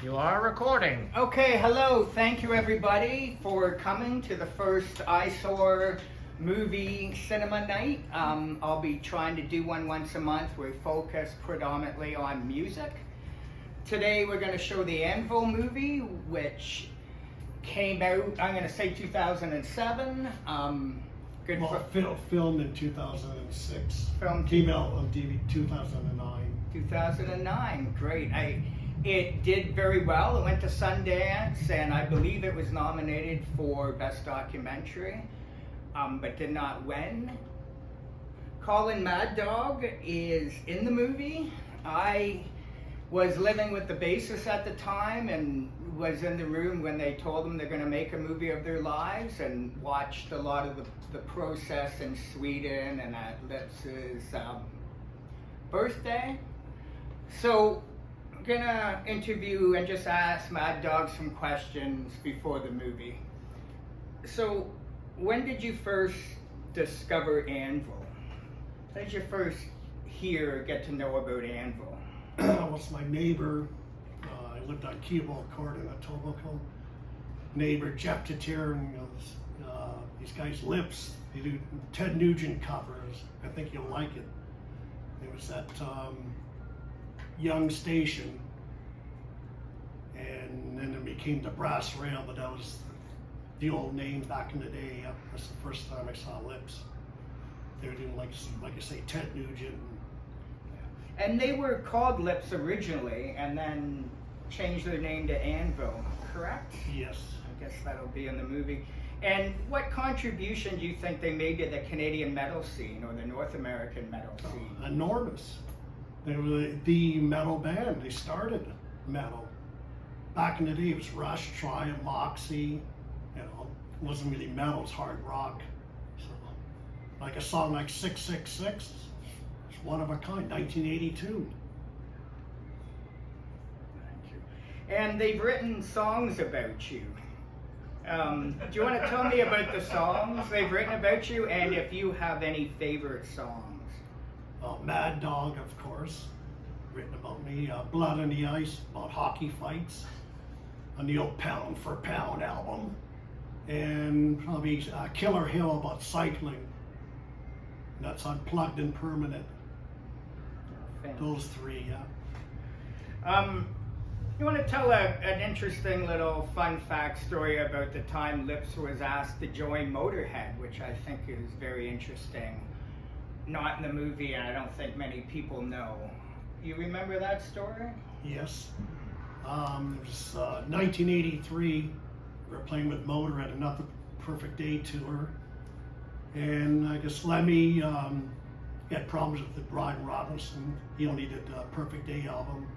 You are recording. Okay, hello. Thank you everybody for coming to the first Eyesore movie cinema night. I'll be trying to do one once a month. We focus predominantly on music. Today we're going to show the Anvil movie, which came out, I'm going to say 2007. Filmed in 2006. Filmed Came out on DVD 2009. 2009, great. It did very well. It went to Sundance, and I believe it was nominated for Best Documentary, but did not win. Colin Maddog is in the movie. I was living with the bassist at the time and was in the room when they told them they're going to make a movie of their lives, and watched a lot of the process in Sweden and at Lips's birthday. So I'm gonna interview and just ask Maddog some questions before the movie. So when did you first discover Anvil? When did you first hear or get to know about Anvil? It was my neighbor. I lived on Keeball Court in Etobicoke. Neighbor Jeff Tatir, and these guys' Lips. They do Ted Nugent covers. I think you'll like it. It was at Young Station, and then it became the Brass Rail, but that was the old name back in the day. That's the first time I saw Lips. They were doing like I say, Ted Nugent. And they were called Lips originally, and then changed their name to Anvil, correct? Yes. I guess that'll be in the movie. And what contribution do you think they made to the Canadian metal scene or the North American metal scene? Enormous. They were the metal band. They started metal. Back in the day, it was Rush, Triumph, Moxie. It wasn't really metal, it was hard rock. So, like a song like 666, it's one of a kind, 1982. Thank you. And they've written songs about you. Do you want to tell me about the songs they've written about you, and if you have any favorite songs? Maddog, of course, written about me. Blood on the Ice, about hockey fights. On the old Pound for Pound album. And probably Killer Hill about cycling. That's Unplugged and Permanent. Those three, yeah. You want to tell an interesting little fun fact story about the time Lips was asked to join Motorhead, which I think is very interesting. Not in the movie, and I don't think many people know. You remember that story? Yes. It was 1983. We were playing with Motorhead, Another Perfect Day tour. And I guess Lemmy had problems with the Brian Robinson. He only did the Perfect Day album.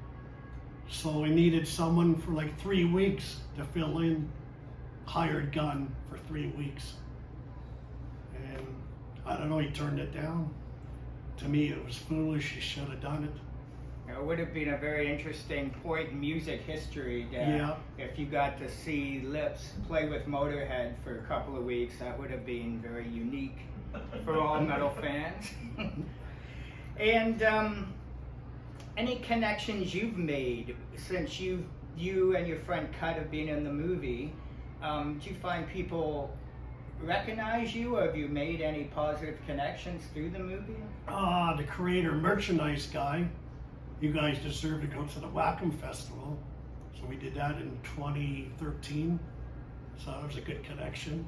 So we needed someone for like 3 weeks to fill in. Hired gun for 3 weeks. And I don't know, he turned it down. To me, it was foolish. He should have done it. It would have been a very interesting point in music history if you got to see Lips play with Motorhead for a couple of weeks. That would have been very unique for all metal fans. And any connections you've made since you and your friend Cut have been in the movie? Do you find people recognize you, or have you made any positive connections through the movie? The creator merchandise guy. You guys deserve to go to the Wacom Festival. So we did that in 2013. So that was a good connection.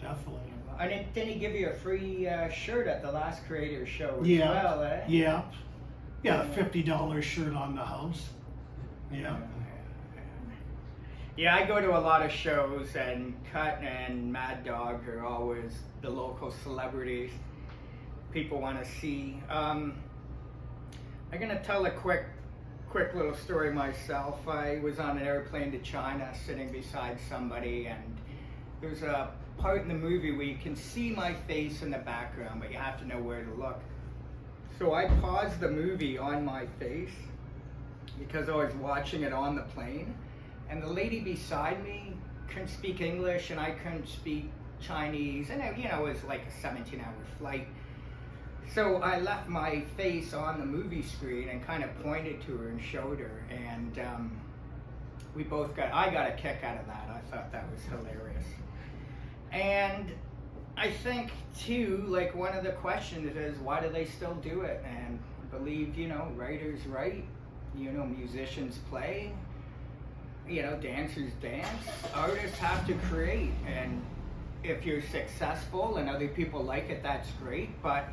Definitely. And didn't he give you a free shirt at the last creator show as well, eh? Yeah. Yeah, a $50 shirt on the house. Yeah. Yeah, I go to a lot of shows, and Cut and Maddog are always the local celebrities people want to see. I'm gonna tell a quick little story myself. I was on an airplane to China, sitting beside somebody, and there's a part in the movie where you can see my face in the background, but you have to know where to look. So I paused the movie on my face because I was watching it on the plane, and the lady beside me couldn't speak English and I couldn't speak Chinese, and it was like a 17-hour flight. So I left my face on the movie screen and kind of pointed to her and showed her, and I got a kick out of that. I thought that was hilarious. And I think too, like one of the questions is, why do they still do it? And I believe, writers write, musicians play, dancers dance, artists have to create. And if you're successful and other people like it, that's great. But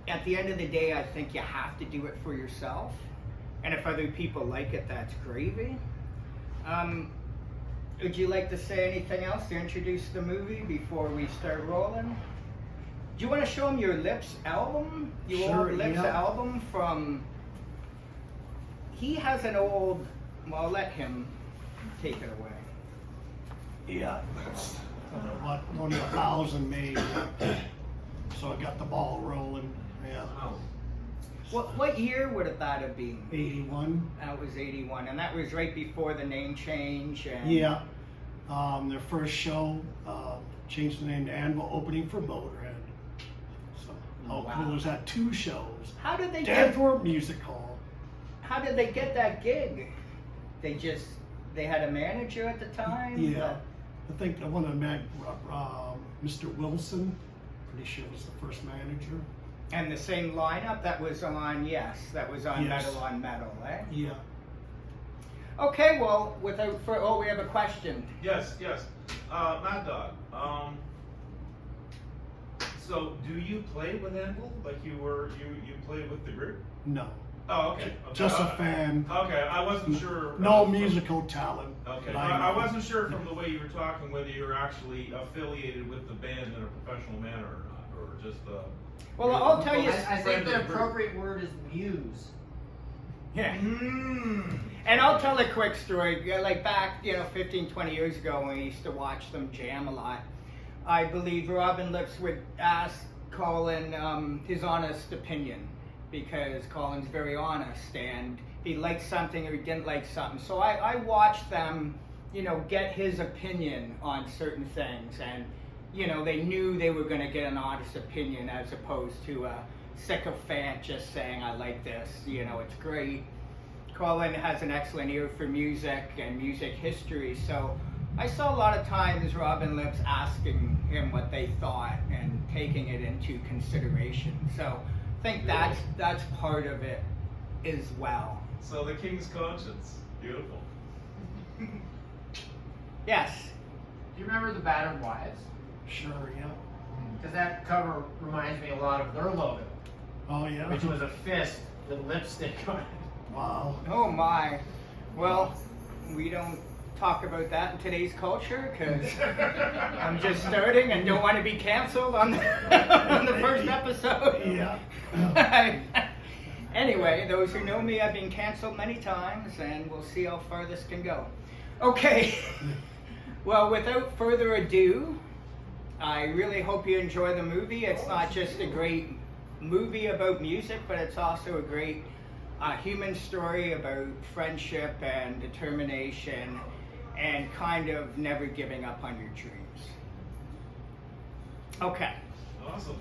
at the end of the day, I think you have to do it for yourself. And if other people like it, that's gravy. Would you like to say anything else to introduce the movie before we start rolling? Do you want to show them your Lips album? Your Sure, old Lips yeah. album from... He has an old... Well, I'll let him take it away. Yeah, that's what 1,000 made. So I got the ball rolling. Yeah. What year would that have been? 81. That was 81, and that was right before the name change. And Yeah. Their first show changed the name to Anvil, opening for Motorhead. So how Wow. cool was that? 2 shows. How did they Danforth Music Hall. How did they get that gig? They had a manager at the time? Yeah. I think one of them, Mr. Wilson, pretty sure was the first manager. And the same lineup that was on, that was on Yes. Metal on Metal, eh? Yeah. Okay, well, we have a question. Yes. Maddog. So, do you play with Anvil? Like you played with the group? No. Oh, okay. Just a fan. Okay, I wasn't sure. No musical talent. Okay, that I know. wasn't sure from the way you were talking whether you were actually affiliated with the band in a professional manner or not, or just. Well, I'll tell you. I think the appropriate word is muse. Yeah. And I'll tell a quick story. Yeah, like back, 15, 20 years ago when we used to watch them jam a lot, I believe Robin Lips would ask Colin his honest opinion, because Colin's very honest and he liked something or he didn't like something. So I watched them, get his opinion on certain things, and they knew they were going to get an honest opinion as opposed to a sycophant just saying, I like this, it's great. Colin has an excellent ear for music and music history, so I saw a lot of times Robin Lips asking him what they thought and taking it into consideration. So I think that's part of it as well. So the King's Conscience, beautiful. Yes. Do you remember the Battered Wives? Sure, yeah. Because that cover reminds me a lot of their logo, Oh, yeah. which was a fist with lipstick on it. Wow. Oh my. Well, we don't talk about that in today's culture because I'm just starting and don't want to be canceled on the first episode. Yeah. Anyway, those who know me, I've been canceled many times, and we'll see how far this can go. Okay. Well, without further ado, I really hope you enjoy the movie. It's not just a great movie about music, but it's also a great human story about friendship and determination and kind of never giving up on your dreams. Okay. Awesome.